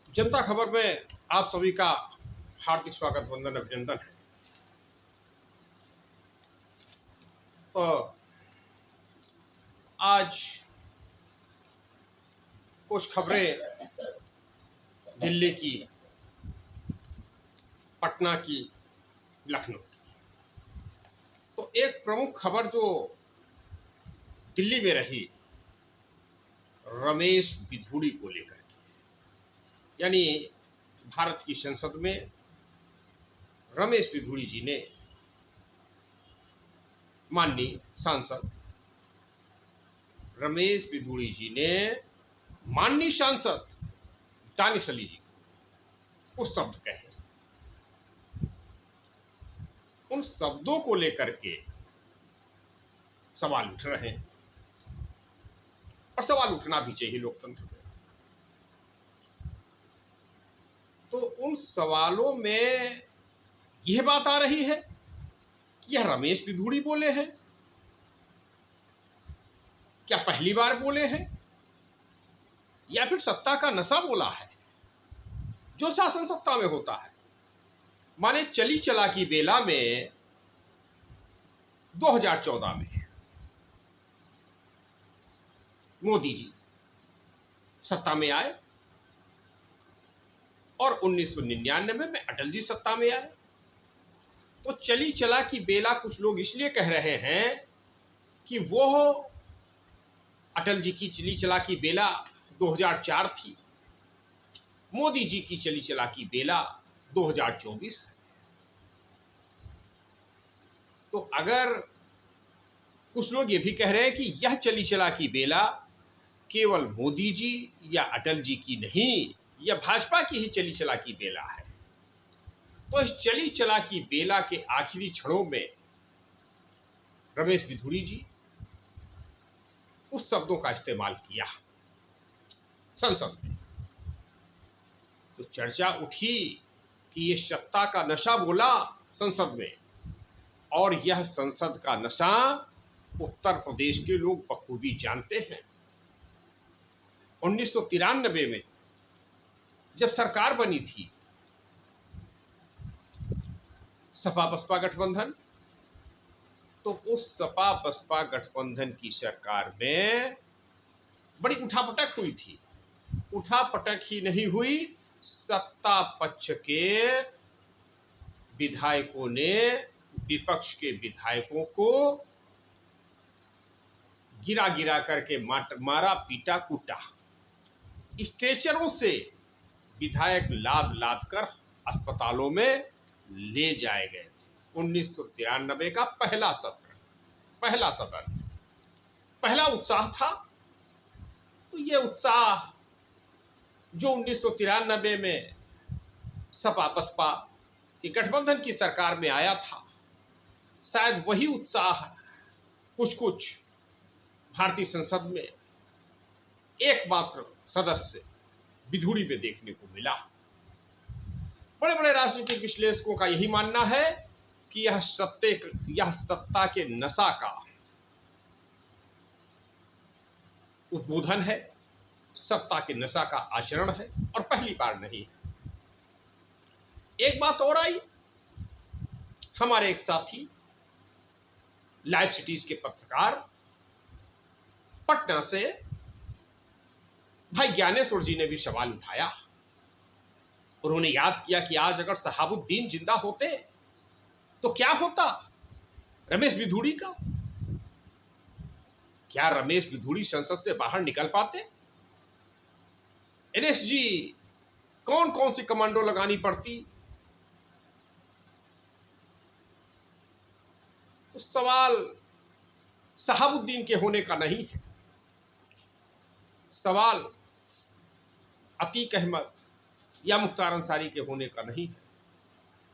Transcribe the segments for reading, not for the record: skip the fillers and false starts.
जनता खबर में आप सभी का हार्दिक स्वागत, वंदन, अभिनंदन है। और आज कुछ खबरें दिल्ली की, पटना की, लखनऊ की। तो एक प्रमुख खबर जो दिल्ली में रही, रमेश बिधूड़ी को लेकर के, यानी भारत की संसद में रमेश बिधूड़ी जी ने, माननीय सांसद रमेश बिधूड़ी जी ने माननीय सांसद दानिश अली जी को कुछ शब्द कहे। उन शब्दों को लेकर के सवाल उठ रहे हैं, और सवाल उठना भी चाहिए लोकतंत्र में। तो उन सवालों में यह बात आ रही है कि यह रमेश बिधूड़ी बोले हैं, क्या पहली बार बोले हैं, या फिर सत्ता का नशा बोला है जो शासन सत्ता में होता है। माने चली चला की बेला में 2014 में मोदी जी सत्ता में आए और 1999 में अटल जी सत्ता में आए। तो चली चला की बेला कुछ लोग इसलिए कह रहे हैं कि वो अटल जी की चली चला की बेला 2004 थी, मोदी जी की चली चला की बेला 2024 है। तो अगर कुछ लोग ये भी कह रहे हैं कि यह चली चला की बेला केवल मोदी जी या अटल जी की नहीं, यह भाजपा की ही चली चला की बेला है, तो इस चली चला की बेला के आखिरी क्षणों में रमेश बिधूड़ी जी उस शब्दों का इस्तेमाल किया संसद में। तो चर्चा उठी कि ये सत्ता का नशा बोला संसद में, और यह संसद का नशा उत्तर प्रदेश के लोग बखूबी जानते हैं। 1993 में जब सरकार बनी थी सपा बसपा गठबंधन, तो उस सपा बसपा गठबंधन की सरकार में बड़ी उठापटक हुई थी। उठापटक ही नहीं हुई, सत्ता पक्ष के विधायकों ने विपक्ष के विधायकों को गिरा गिरा करके मारा, पीटा, कूटा। स्ट्रेचरों से विधायक लाद लाद कर अस्पतालों में ले जाए गए थे। 1993 का पहला सत्र, पहला सदन, पहला उत्साह था। तो ये उत्साह जो 1993 में सपा बसपा की गठबंधन की सरकार में आया था, शायद वही उत्साह कुछ कुछ भारतीय संसद में एकमात्र सदस्य बिधूड़ी में देखने को मिला। बड़े बड़े राजनीतिक विश्लेषकों का यही मानना है कि यह सत्ता के नशा का उद्बोधन है, सत्ता के नशा का आचरण है, और पहली बार नहीं है। एक बात और आई, हमारे एक साथी लाइव सिटीज के पत्रकार पटना से भाई ज्ञानेश्वर जी ने भी सवाल उठाया। उन्होंने याद किया कि आज अगर शहाबुद्दीन जिंदा होते तो क्या होता रमेश बिधूड़ी का। क्या रमेश बिधूड़ी संसद से बाहर निकल पाते? एनएसजी कौन कौन सी कमांडो लगानी पड़ती? तो सवाल शहाबुद्दीन के होने का नहीं है, सवाल अतीक अहमद या मुख्तार अंसारी के होने का नहीं है,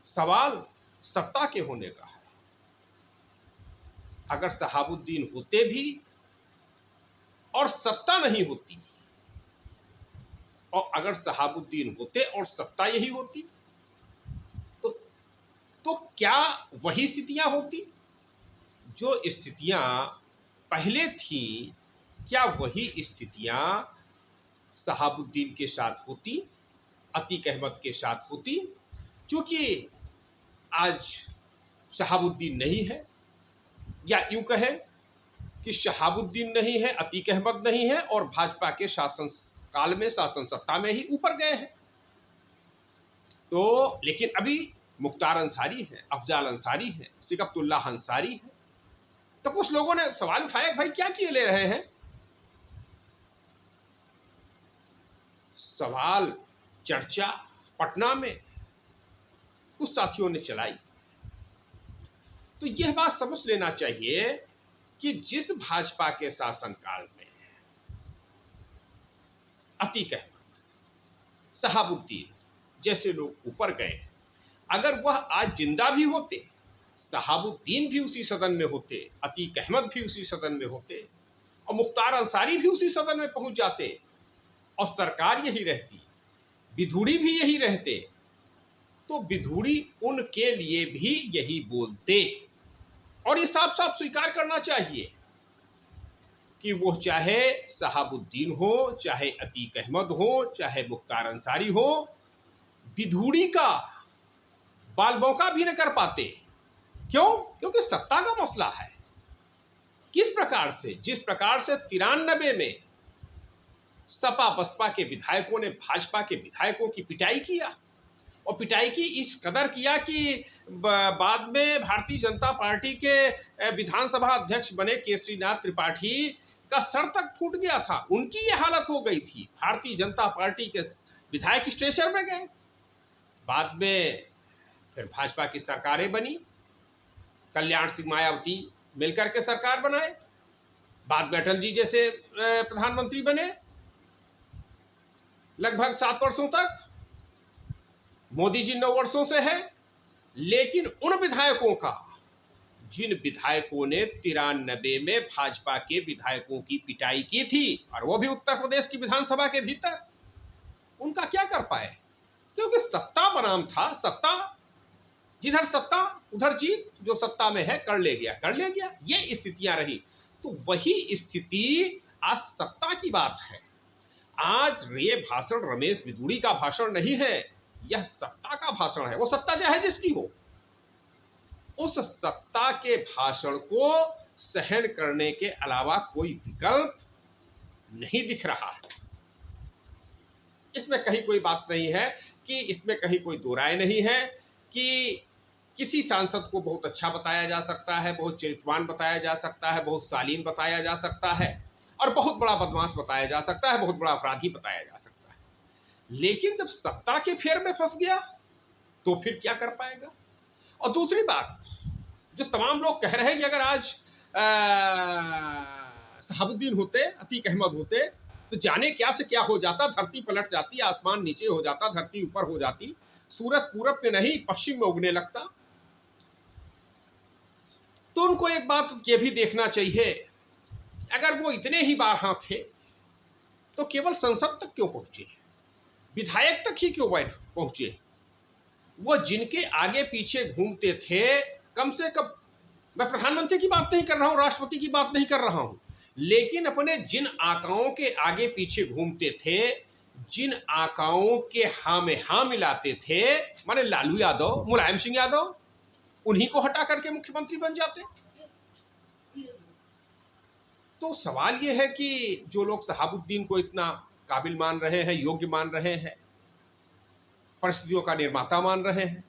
सवाल सत्ता के होने का है। अगर शहाबुद्दीन होते भी और सत्ता नहीं होती, और अगर शहाबुद्दीन होते और सत्ता यही होती, तो क्या वही स्थितियां होती जो स्थितियां पहले थी? क्या वही स्थितियां शहाबुद्दीन के साथ होती अतीक अहमद के साथ होती, क्योंकि आज शहाबुद्दीन नहीं है, या यूं कहें कि शहाबुद्दीन नहीं है, अतीक अहमद नहीं है, और भाजपा के शासन काल में, शासन सत्ता में ही ऊपर गए हैं। तो लेकिन अभी मुख्तार अंसारी है, अफजाल अंसारी है, सिकतुल्लाह अंसारी है। तो कुछ लोगों ने सवाल उठाया, भाई क्या किए ले रहे हैं? सवाल, चर्चा पटना में कुछ साथियों ने चलाई। तो यह बात समझ लेना चाहिए कि जिस भाजपा के शासनकाल में अतीक अहमद, शहाबुद्दीन जैसे लोग ऊपर गए, अगर वह आज जिंदा भी होते, शहाबुद्दीन भी उसी सदन में होते, अतीक अहमद भी उसी सदन में होते, और मुख्तार अंसारी भी उसी सदन में पहुंच जाते, और सरकार यही रहती, विधूड़ी भी यही रहते, तो विधूड़ी उनके लिए भी यही बोलते। और ये साफ साफ स्वीकार करना चाहिए कि वो चाहे शहाबुद्दीन हो, चाहे अतीक अहमद हो, चाहे मुख्तार अंसारी हो, विधूड़ी का बाल मौका भी न कर पाते। क्यों? क्योंकि सत्ता का मसला है। किस प्रकार से, जिस प्रकार से 93 में सपा बसपा के विधायकों ने भाजपा के विधायकों की पिटाई किया, और पिटाई की इस कदर किया कि बाद में भारतीय जनता पार्टी के विधानसभा अध्यक्ष बने केसरीनाथ त्रिपाठी का सर तक फूट गया था। उनकी ये हालत हो गई थी। भारतीय जनता पार्टी के विधायक स्टेशन में गए। बाद में फिर भाजपा की सरकारें बनी, कल्याण सिंह मायावती मिलकर के सरकार बनाए, बाद में अटल जी जैसे प्रधानमंत्री बने लगभग 7 वर्षों तक, मोदी जी 9 वर्षों से है। लेकिन उन विधायकों का, जिन विधायकों ने 93 में भाजपा के विधायकों की पिटाई की थी, और वो भी उत्तर प्रदेश की विधानसभा के भीतर, उनका क्या कर पाए? क्योंकि सत्ता बनाम था। सत्ता, जिधर सत्ता उधर जीत, जो सत्ता में है कर ले गया, ये स्थितियां रही। तो वही स्थिति आज सत्ता की बात है। आज ये भाषण रमेश विधूड़ी का भाषण नहीं है, यह सत्ता का भाषण है। वो सत्ता चाहे जिसकी हो, उस सत्ता के भाषण को सहन करने के अलावा कोई विकल्प नहीं दिख रहा है। इसमें कहीं कोई बात नहीं है कि इसमें कहीं कोई दो राय नहीं है कि किसी सांसद को बहुत अच्छा बताया जा सकता है, बहुत चरित्रवान बताया जा सकता है, बहुत शालीन बताया जा सकता है, और बहुत बड़ा बदमाश बताया जा सकता है, बहुत बड़ा अपराधी बताया जा सकता है। लेकिन जब सत्ता के फेर में फंस गया तो फिर क्या कर पाएगा? और दूसरी बात, जो तमाम लोग कह रहे हैं कि अगर आज शहाबुद्दीन होते, अतीक अहमद होते, तो जाने क्या से क्या हो जाता, धरती पलट जाती, आसमान नीचे हो जाता, धरती ऊपर हो जाती, सूरज पूरब में नहीं पश्चिम में उगने लगता। तो उनको एक बात ये भी देखना चाहिए, अगर वो इतने ही बारहा थे तो केवल संसद तक क्यों पहुंचे, विधायक तक ही क्यों पहुंचे? वो जिनके आगे पीछे घूमते थे, कम से कम, मैं प्रधानमंत्री की बात नहीं कर रहा हूं, राष्ट्रपति की बात नहीं कर रहा हूं, लेकिन अपने जिन आकाओं के आगे पीछे घूमते थे, जिन आकाओं के हाँ में हाँ मिलाते थे, माने लालू यादव, मुलायम सिंह यादव, उन्हीं को हटा करके मुख्यमंत्री बन जाते। तो सवाल यह है कि जो लोग शहाबुद्दीन को इतना काबिल मान रहे हैं, योग्य मान रहे हैं, परिस्थितियों का निर्माता मान रहे हैं,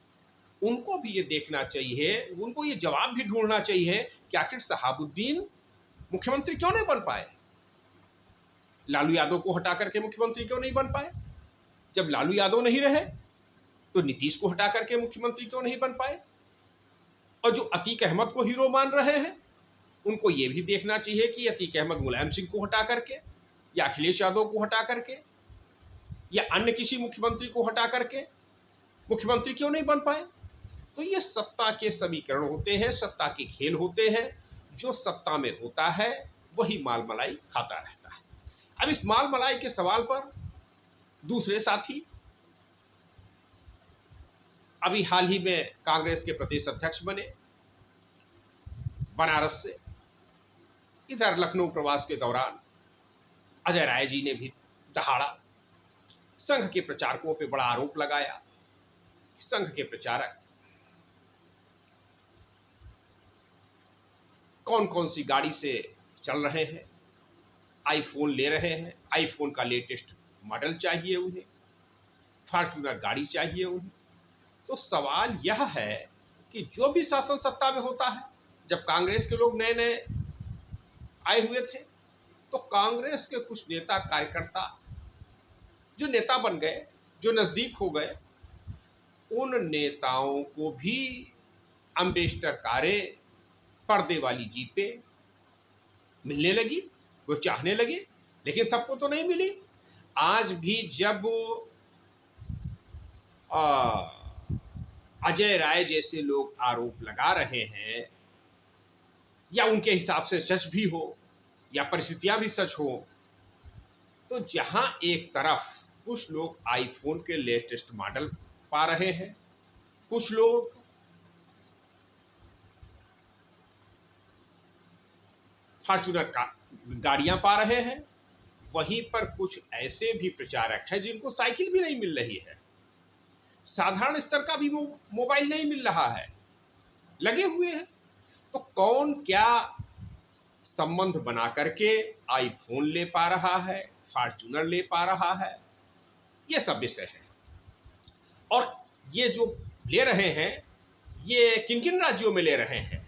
उनको भी ये देखना चाहिए, उनको ये जवाब भी ढूंढना चाहिए कि आखिर शहाबुद्दीन मुख्यमंत्री क्यों नहीं बन पाए? लालू यादव को हटा करके मुख्यमंत्री क्यों नहीं बन पाए? जब लालू यादव नहीं रहे तो नीतीश को हटा करके मुख्यमंत्री क्यों नहीं बन पाए? और जो अतीक अहमद को हीरो मान रहे हैं, उनको ये भी देखना चाहिए कि अतीक अहमद मुलायम सिंह को हटा करके, या अखिलेश यादव को हटा करके, या अन्य किसी मुख्यमंत्री को हटा करके मुख्यमंत्री क्यों नहीं बन पाए? तो ये सत्ता के समीकरण होते हैं, सत्ता के खेल होते हैं। जो सत्ता में होता है वही माल मलाई खाता रहता है। अब इस माल मलाई के सवाल पर दूसरे साथी, अभी हाल ही में कांग्रेस के प्रदेश अध्यक्ष बने, बनारस से, इधर लखनऊ प्रवास के दौरान अजय राय जी ने भी दहाड़ा संघ के प्रचारकों पे बड़ा आरोप लगाया कि संघ के प्रचारक कौन कौन सी गाड़ी से चल रहे हैं, आईफोन ले रहे हैं, आईफोन का लेटेस्ट मॉडल चाहिए उन्हें, फॉर्च्यूनर गाड़ी चाहिए उन्हें। तो सवाल यह है कि जो भी शासन सत्ता में होता है, जब कांग्रेस के लोग नए नए आए हुए थे तो कांग्रेस के कुछ नेता कार्यकर्ता जो नेता बन गए, जो नजदीक हो गए, उन नेताओं को भी अम्बेसडर कारें, पर्दे वाली जीपें मिलने लगी, वो चाहने लगे, लेकिन सबको तो नहीं मिली। आज भी जब अजय राय जैसे लोग आरोप लगा रहे हैं, या उनके हिसाब से सच भी हो या परिस्थितियां भी सच हो, तो जहां एक तरफ कुछ लोग आईफोन के लेटेस्ट मॉडल पा रहे हैं, कुछ लोग फॉर्च्यूनर का गाड़ियां पा रहे हैं, वहीं पर कुछ ऐसे भी प्रचारक हैं जिनको साइकिल भी नहीं मिल रही है, साधारण स्तर का भी मोबाइल नहीं मिल रहा है, लगे हुए हैं। तो कौन क्या संबंध बना करके आईफोन ले पा रहा है, फॉर्च्यूनर ले पा रहा है, ये सब विषय है। और ये जो ले रहे हैं, ये किन किन राज्यों में ले रहे हैं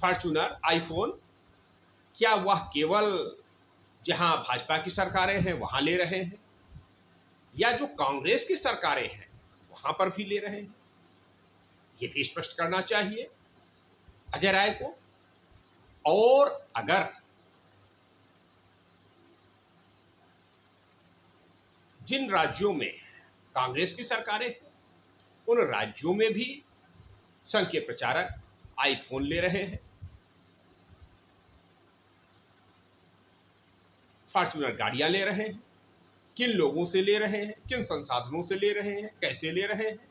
फॉर्च्यूनर, आईफोन? क्या वह केवल जहां भाजपा की सरकारें हैं वहां ले रहे हैं, या जो कांग्रेस की सरकारें हैं वहां पर भी ले रहे हैं? ये भी स्पष्ट करना चाहिए अजय राय को। और अगर जिन राज्यों में कांग्रेस की सरकारें हैं, उन राज्यों में भी संघ के प्रचारक आईफोन ले रहे हैं, फॉर्च्यूनर गाड़ियां ले रहे हैं, किन लोगों से ले रहे हैं, किन संसाधनों से ले रहे हैं, कैसे ले रहे हैं,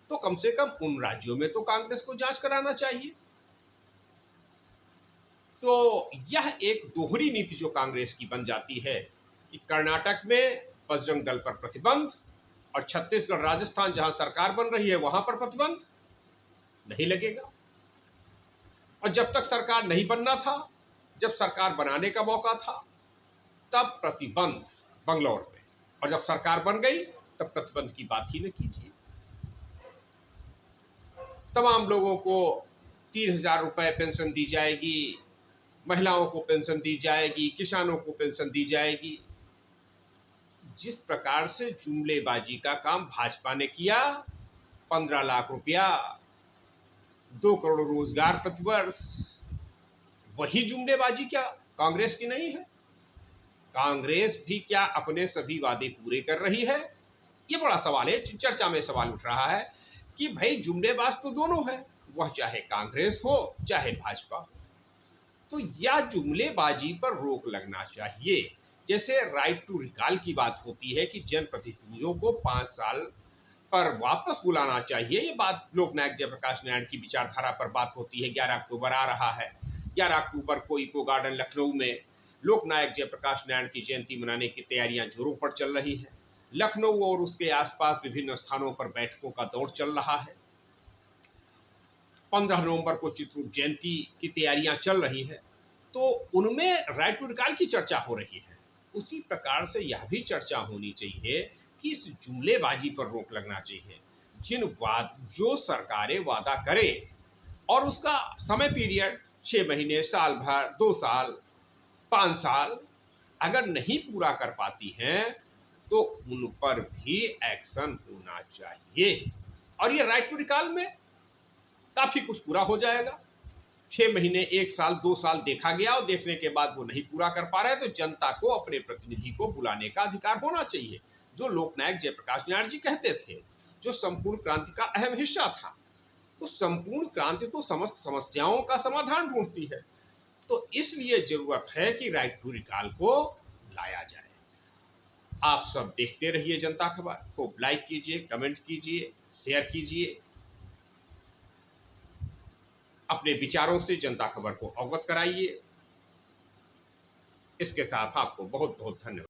तो कम से कम उन राज्यों में तो कांग्रेस को जांच कराना चाहिए। तो यह एक दोहरी नीति जो कांग्रेस की बन जाती है कि कर्नाटक में बजरंग दल पर प्रतिबंध, और छत्तीसगढ़, राजस्थान जहां सरकार बन रही है वहां पर प्रतिबंध नहीं लगेगा। और जब तक सरकार नहीं बनना था, जब सरकार बनाने का मौका था, तब प्रतिबंध बंगलौर पे, और जब सरकार बन गई तब प्रतिबंध की बात ही न कीजिए। तमाम लोगों को 3,000 रुपए पेंशन दी जाएगी, महिलाओं को पेंशन दी जाएगी, किसानों को पेंशन दी जाएगी। जिस प्रकार से जुमलेबाजी का काम भाजपा ने किया, 15 लाख रुपया, 2 करोड़ रोजगार प्रतिवर्ष, वही जुमलेबाजी क्या कांग्रेस की नहीं है? कांग्रेस भी क्या अपने सभी वादे पूरे कर रही है? ये बड़ा सवाल है, चर्चा में सवाल उठ रहा है कि भाई जुमलेबाज तो दोनों है, वह चाहे कांग्रेस हो चाहे भाजपा हो। तो या जुमलेबाजी पर रोक लगना चाहिए। जैसे राइट टू रिकॉल की बात होती है कि जनप्रतिनिधियों को 5 साल पर वापस बुलाना चाहिए, ये बात लोकनायक जयप्रकाश नारायण की विचारधारा पर बात होती है। 11 अक्टूबर आ रहा है, 11 अक्टूबर को इको गार्डन लखनऊ में लोकनायक जयप्रकाश नारायण की जयंती मनाने की तैयारियां जोरों पर चल रही है। लखनऊ और उसके आसपास विभिन्न स्थानों पर बैठकों का दौर चल रहा है। 15 नवंबर को चित्रकूट जयंती की तैयारियां चल रही है, तो उनमें राइट टू रिकॉल की चर्चा हो रही है। उसी प्रकार से यह भी चर्चा होनी चाहिए कि इस जुमलेबाजी पर रोक लगना चाहिए। जो सरकारें वादा करे और उसका समय पीरियड 6 महीने, साल भर, 2 साल, 5 साल अगर नहीं पूरा कर पाती हैं, तो उन पर भी एक्शन होना चाहिए। और ये राइट टू रिकॉल में काफी कुछ पूरा हो जाएगा। 6 महीने, 1 साल, 2 साल देखा गया और देखने के बाद वो नहीं पूरा कर पा रहे, तो जनता को अपने प्रतिनिधि को बुलाने का अधिकार होना चाहिए, जो लोकनायक जयप्रकाश नारायण जी कहते थे, जो संपूर्ण क्रांति का अहम हिस्सा था। तो संपूर्ण क्रांति तो समस्त समस्याओं का समाधान ढूंढती है, तो इसलिए जरूरत है कि राइट टू रिकॉल को लाया जाए। आप सब देखते रहिए जनता खबर को, लाइक कीजिए, कमेंट कीजिए, शेयर कीजिए, अपने विचारों से जनता खबर को अवगत कराइए। इसके साथ आपको बहुत बहुत धन्यवाद।